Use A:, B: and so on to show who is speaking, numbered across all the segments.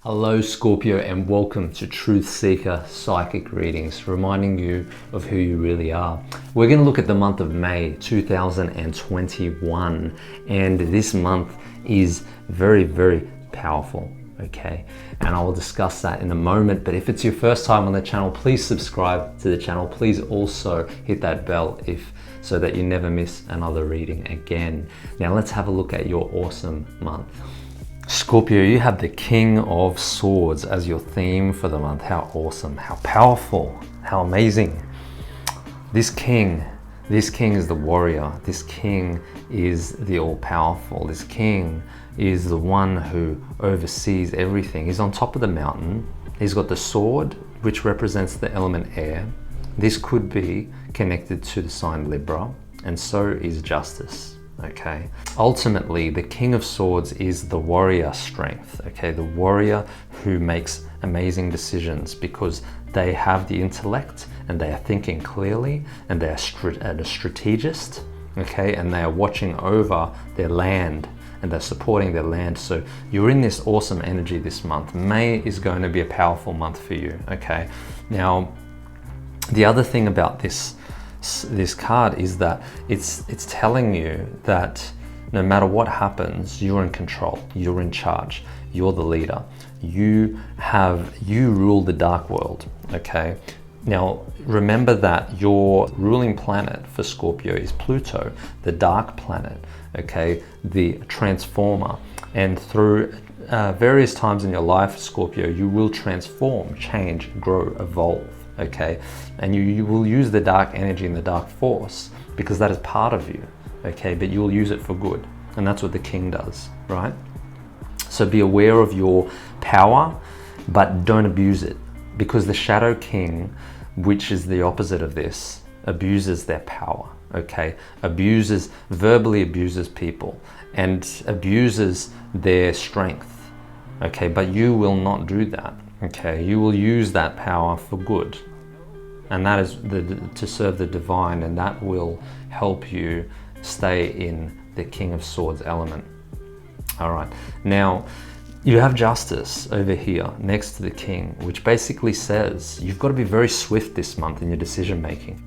A: Hello Scorpio, and welcome to Truth Seeker Psychic Readings, reminding you of who you really are. We're going to look at the month of May 2021, and this month is very powerful, okay? And I will discuss that in a moment, but if it's your first time on the channel, please subscribe to the channel. Please also hit that bell so that you never miss another reading again. Now let's have a look at your awesome month. Scorpio, you have the King of Swords as your theme for the month. How awesome, how powerful, how amazing. This king is the warrior. This king is the all-powerful. This king is the one who oversees everything. He's on top of the mountain. He's got the sword, which represents the element air. This could be connected to the sign Libra, and so is justice. Okay, ultimately the King of Swords is the warrior strength, okay, the warrior who makes amazing decisions because they have the intellect and they are thinking clearly and they are a strategist, okay, and they are watching over their land and they're supporting their land. So you're in this awesome energy this month. May is going to be a powerful month for you, okay? Now, the other thing about this card is that it's telling you that no matter what happens, you're in control, you're in charge, you're the leader, you rule the dark world, okay? Now remember that your ruling planet for Scorpio is Pluto, the dark planet, okay, the transformer, and through various times in your life, Scorpio, you will transform, change, grow, evolve. Okay, and you will use the dark energy and the dark force because that is part of you, okay, but you will use it for good, and that's what the king does, right? So be aware of your power, but don't abuse it, because the shadow king, which is the opposite of this, abuses their power, okay, verbally abuses people and abuses their strength, okay, but you will not do that. Okay, you will use that power for good, and that is to serve the divine, and that will help you stay in the King of Swords element. All right, now you have justice over here next to the king, which basically says you've got to be very swift this month in your decision making.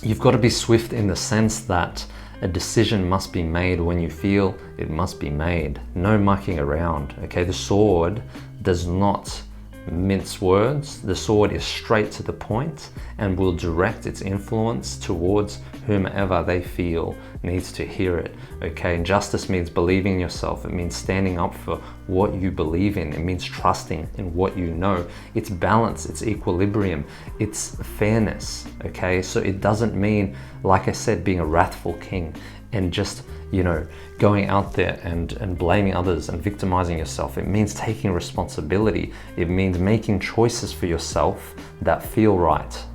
A: You've got to be swift in the sense that a decision must be made when you feel it must be made. No mucking around, okay? The sword does not mince words. The sword is straight to the point and will direct its influence towards whomever they feel needs to hear it, okay? And justice means believing in yourself. It means standing up for what you believe in. It means trusting in what you know. It's balance, it's equilibrium, it's fairness, okay? So it doesn't mean, like I said, being a wrathful king and just, you know, going out there and blaming others and victimizing yourself. It means taking responsibility. It means making choices for yourself that feel right,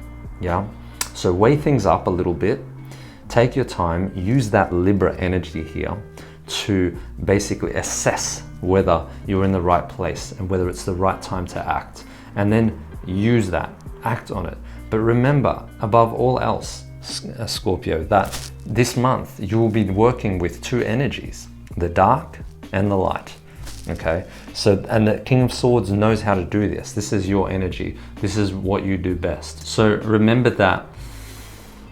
A: yeah? So weigh things up a little bit, take your time, use that Libra energy here to basically assess whether you're in the right place and whether it's the right time to act, and then use that, act on it. But remember, above all else, Scorpio, that this month you will be working with two energies, the dark and the light, okay? So, and the King of Swords knows how to do this. This is your energy. This is what you do best. So remember that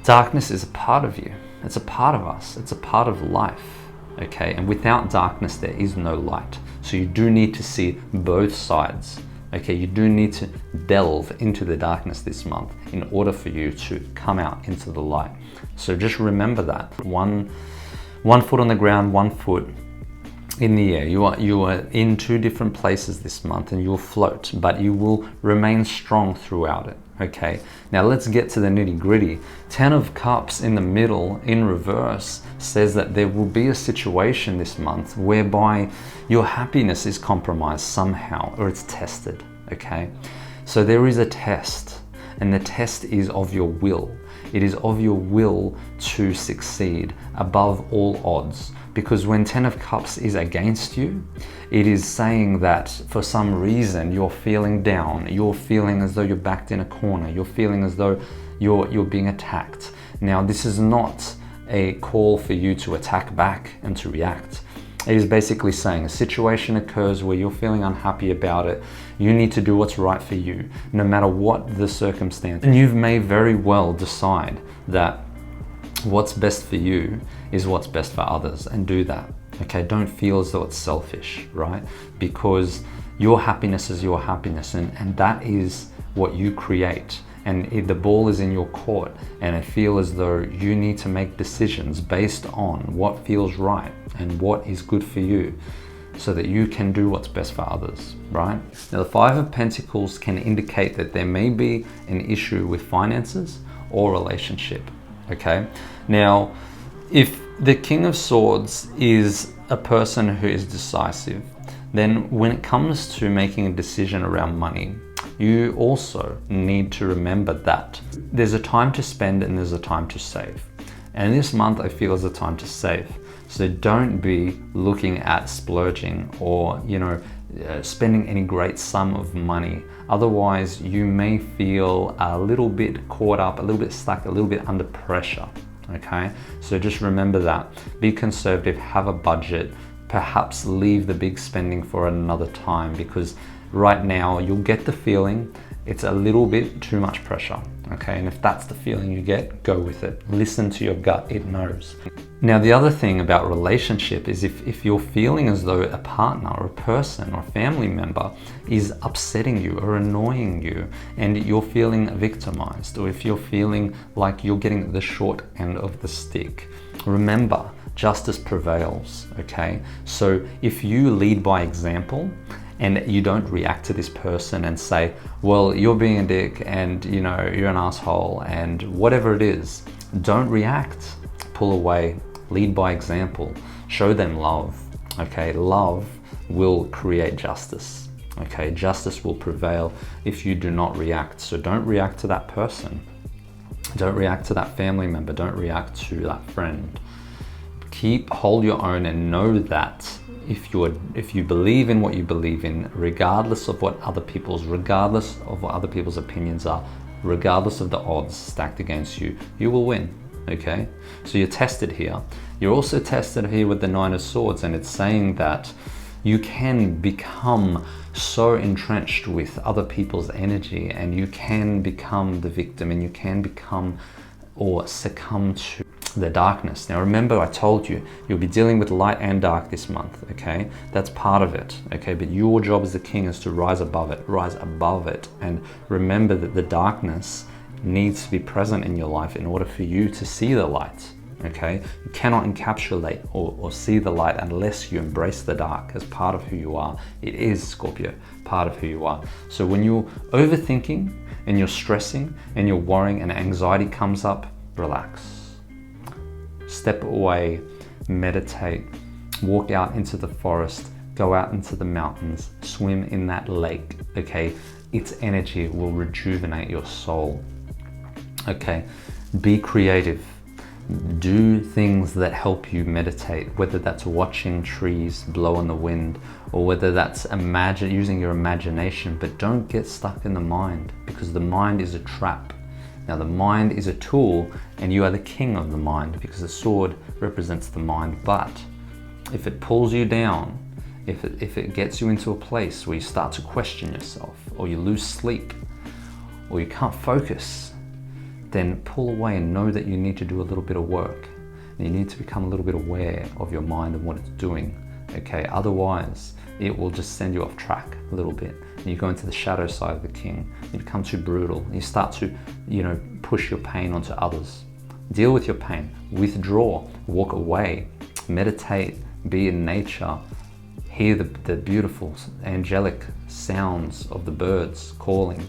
A: darkness is a part of you. It's a part of us. It's a part of life, okay? And without darkness, there is no light. So you do need to see both sides. Okay, you do need to delve into the darkness this month in order for you to come out into the light. So just remember that. One foot on the ground, 1 foot in the air. You are in two different places this month, and you will float, but you will remain strong throughout it. Okay, now let's get to the nitty-gritty. 10 of Cups in the middle, in reverse, says that there will be a situation this month whereby your happiness is compromised somehow, or it's tested, okay? So there is a test, and the test is of your will. It is of your will to succeed above all odds. Because when 10 of Cups is against you, it is saying that for some reason you're feeling down, you're feeling as though you're backed in a corner, you're feeling as though you're being attacked. Now, this is not a call for you to attack back and to react. It is basically saying a situation occurs where you're feeling unhappy about it. You need to do what's right for you, no matter what the circumstance. And you may very well decide that what's best for you is what's best for others, and do that. Okay, don't feel as though it's selfish, right? Because your happiness is your happiness, and that is what you create. And the ball is in your court, and I feel as though you need to make decisions based on what feels right and what is good for you, so that you can do what's best for others, right? Now, the Five of Pentacles can indicate that there may be an issue with finances or relationship, okay? Now, if the King of Swords is a person who is decisive, then when it comes to making a decision around money, you also need to remember that there's a time to spend and there's a time to save. And this month I feel is a time to save. So don't be looking at splurging or, spending any great sum of money. Otherwise, you may feel a little bit caught up, a little bit stuck, a little bit under pressure. Okay, so just remember that. Be conservative, have a budget, perhaps leave the big spending for another time, because right now you'll get the feeling it's a little bit too much pressure. Okay, and if that's the feeling you get, go with it. Listen to your gut, it knows. Now, the other thing about relationship is if you're feeling as though a partner or a person or a family member is upsetting you or annoying you, and you're feeling victimized, or if you're feeling like you're getting the short end of the stick, remember, justice prevails, okay? So if you lead by example, and you don't react to this person and say, well, you're being a dick and you're an asshole and whatever it is, don't react, pull away, lead by example, show them love, okay? Love will create justice, okay? Justice will prevail if you do not react. So don't react to that person. Don't react to that family member. Don't react to that friend. Hold your own, and know that if you believe in what you believe in, regardless of what other people's opinions are, regardless of the odds stacked against you, you will win, okay? So you're tested here. You're also tested here with the Nine of Swords, and it's saying that you can become so entrenched with other people's energy, and you can become the victim, and you can become or succumb to the darkness. Now remember, I told you, you'll be dealing with light and dark this month, okay? That's part of it, okay? But your job as the king is to rise above it, and remember that the darkness needs to be present in your life in order for you to see the light, okay? You cannot encapsulate or see the light unless you embrace the dark as part of who you are. It is, Scorpio, part of who you are. So when you're overthinking and you're stressing and you're worrying and anxiety comes up, relax. Step away, meditate, walk out into the forest, go out into the mountains, swim in that lake, okay? Its energy will rejuvenate your soul, okay? Be creative. Do things that help you meditate, whether that's watching trees blow in the wind, or whether that's using your imagination, but don't get stuck in the mind, because the mind is a trap. Now, the mind is a tool, and you are the king of the mind, because the sword represents the mind. But if it pulls you down, if it gets you into a place where you start to question yourself, or you lose sleep, or you can't focus, then pull away and know that you need to do a little bit of work. And you need to become a little bit aware of your mind and what it's doing, okay? Otherwise, it will just send you off track a little bit. And you go into the shadow side of the king. You become too brutal. You start to, push your pain onto others. Deal with your pain. Withdraw. Walk away. Meditate. Be in nature. Hear the beautiful, angelic sounds of the birds calling.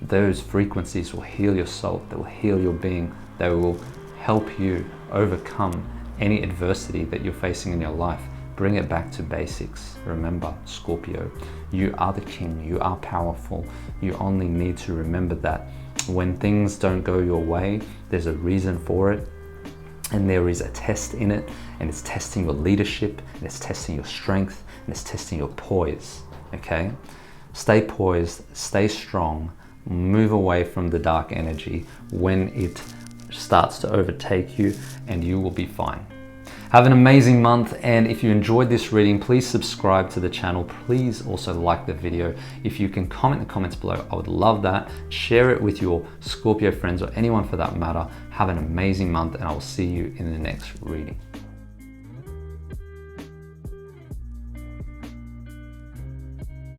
A: Those frequencies will heal your soul. They will heal your being. They will help you overcome any adversity that you're facing in your life. Bring it back to basics. Remember, Scorpio, you are the king, you are powerful. You only need to remember that when things don't go your way, there's a reason for it, and there is a test in it, and it's testing your leadership, and it's testing your strength, and it's testing your poise, okay? Stay poised, stay strong, move away from the dark energy when it starts to overtake you, and you will be fine. Have an amazing month, and if you enjoyed this reading, please subscribe to the channel. Please also like the video. If you can comment in the comments below, I would love that. Share it with your Scorpio friends or anyone for that matter. Have an amazing month, and I will see you in the next reading.